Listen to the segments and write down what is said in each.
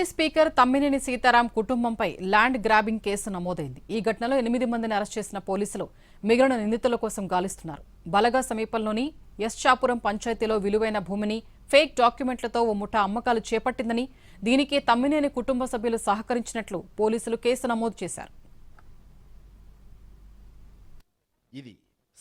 Speaker Tammineni Sitaram కుటుంబంపై land grabbing case నమోదైంది. ఈ ఘటనలో 8 మందిని అరెస్ట్ చేసిన పోలీసులు మిగిలిన నిందితుల కోసం గాలిస్తున్నారు. బలగా సమీపంలోని ఎస్చాపురం పంచాయతీలో విలువైన భూమిని ఫేక్ డాక్యుమెంట్లతో ఓ ముఠా అమ్మకాలు చేపట్టిందని, దీనికి తమ్మినేని కుటుంబ సభ్యులు సహకరించినట్లు పోలీసులు కేసు నమోదు చేశారు. ఇది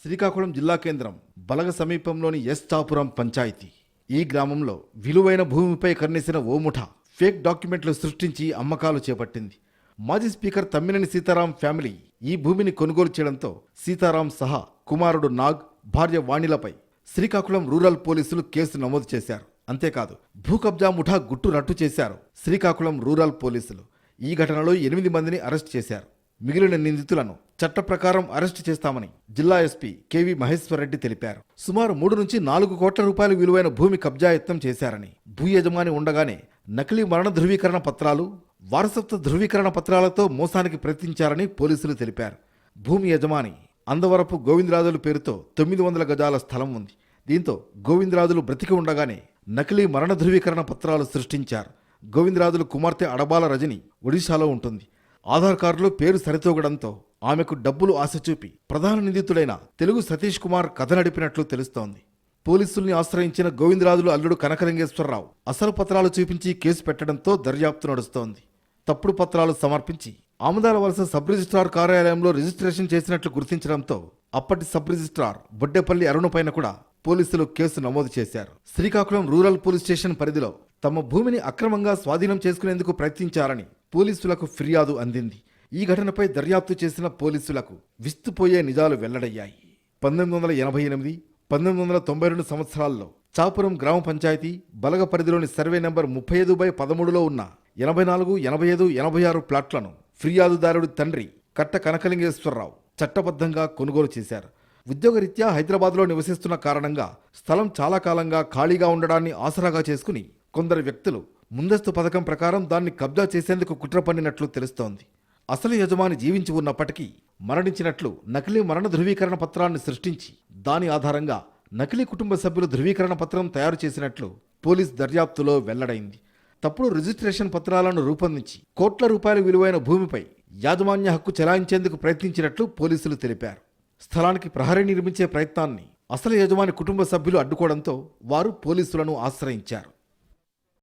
శ్రీకాకుళం జిల్లా కేంద్రం బలగ సమీపంలోని ఎస్చాపురం పంచాయతీ. ఈ గ్రామంలో విలువైన భూమిపై కన్నేసిన ఓ ముఠా ఫేక్ డాక్యుమెంట్లు సృష్టించి అమ్మకాలు చేపట్టింది. మాజీ స్పీకర్ తమ్మినేని సీతారాం ఫ్యామిలీ ఈ భూమిని కొనుగోలు చేయడంతో సీతారాం సహా కుమారుడు నాగ్, భార్య వాణిలపై శ్రీకాకుళం రూరల్ పోలీసులు కేసు నమోదు చేశారు. అంతేకాదు భూ కబ్జా ముఠా గుట్టు రట్టు చేశారు శ్రీకాకుళం రూరల్ పోలీసులు. ఈ ఘటనలో 8 మందిని అరెస్ట్ చేశారు. మిగిలిన నిందితులను చట్ట ప్రకారం అరెస్టు చేస్తామని జిల్లా ఎస్పీ కెవి మహేశ్వర్ రెడ్డి తెలిపారు. సుమారు 3 నుంచి 4 కోట్ల రూపాయల విలువైన భూమి కబ్జా యత్నం చేశారని, భూ యజమాని ఉండగానే నకిలీ మరణ ధృవీకరణ పత్రాలు, వారసత్వ ధృవీకరణ పత్రాలతో మోసానికి ప్రయత్నించారని పోలీసులు తెలిపారు. భూమి యజమాని అందవరపు గోవిందరాజుల పేరుతో 900 గజాల స్థలం ఉంది. దీంతో గోవిందరాజులు బ్రతికి ఉండగానే నకిలీ మరణ ధృవీకరణ పత్రాలు సృష్టించారు. గోవిందరాజుల కుమార్తె అడబాల రజని ఒడిశాలో ఉంటుంది. ఆధార్ కార్డులో పేరు సరితూగడంతో ఆమెకు డబ్బులు ఆశ చూపి ప్రధాన నిందితుడైన తెలుగు సతీష్ కుమార్ కథ నడిపినట్లు తెలుస్తోంది. పోలీసుల్ని ఆశ్రయించిన గోవిందరాజులు అల్లుడు కనకలింగేశ్వరరావు అసలు పత్రాలు చూపించి కేసు పెట్టడంతో దర్యాప్తు నడుస్తోంది. తప్పుడు పత్రాలు సమర్పించి ఆమదాల వలస సబ్ రిజిస్ట్రార్ కార్యాలయంలో రిజిస్ట్రేషన్ చేసినట్లు గుర్తించడంతో అప్పటి సబ్ రిజిస్ట్రార్ బొడ్డేపల్లి అరుణ పైన కూడా పోలీసులు కేసు నమోదు చేశారు. శ్రీకాకుళం రూరల్ పోలీస్ స్టేషన్ పరిధిలో తమ భూమిని అక్రమంగా స్వాధీనం చేసుకునేందుకు ప్రయత్నించారని పోలీసులకు ఫిర్యాదు అందింది. ఈ ఘటనపై దర్యాప్తు చేసిన పోలీసులకు విస్తుపోయే నిజాలు వెల్లడయ్యాయి. 1988, 1992 సంవత్సరాల్లో చాపురం గ్రామ పంచాయతీ బలగ పరిధిలోని సర్వే నెంబర్ 35/13లో ఉన్న 84, 85, 86 ప్లాట్లను ఫిర్యాదుదారుడి తండ్రి కట్ట కనకలింగేశ్వరరావు చట్టబద్ధంగా కొనుగోలు చేశారు. ఉద్యోగరీత్యా హైదరాబాద్లో నివసిస్తున్న కారణంగా స్థలం చాలా కాలంగా ఖాళీగా ఉండడాన్ని ఆసరాగా చేసుకుని కొందరు వ్యక్తులు ముందస్తు పథకం ప్రకారం దాన్ని కబ్జా చేసేందుకు కుట్ర పన్నినట్లు తెలుస్తోంది. అసలు యజమాని జీవించి ఉన్నప్పటికీ మరణించినట్లు నకిలీ మరణ ధృవీకరణ పత్రాన్ని సృష్టించి దాని ఆధారంగా నకిలీ కుటుంబ సభ్యులు ధృవీకరణ పత్రం తయారు చేసినట్లు పోలీస్ దర్యాప్తులో వెల్లడైంది. తప్పుడు రిజిస్ట్రేషన్ పత్రాలను రూపొందించి కోట్ల రూపాయల విలువైన భూమిపై యాజమాన్య హక్కు చెలాయించేందుకు ప్రయత్నించినట్లు పోలీసులు తెలిపారు. స్థలానికి ప్రహరీ నిర్మించే ప్రయత్నాన్ని అసలు యజమాని కుటుంబ సభ్యులు అడ్డుకోవడంతో వారు పోలీసులను ఆశ్రయించారు.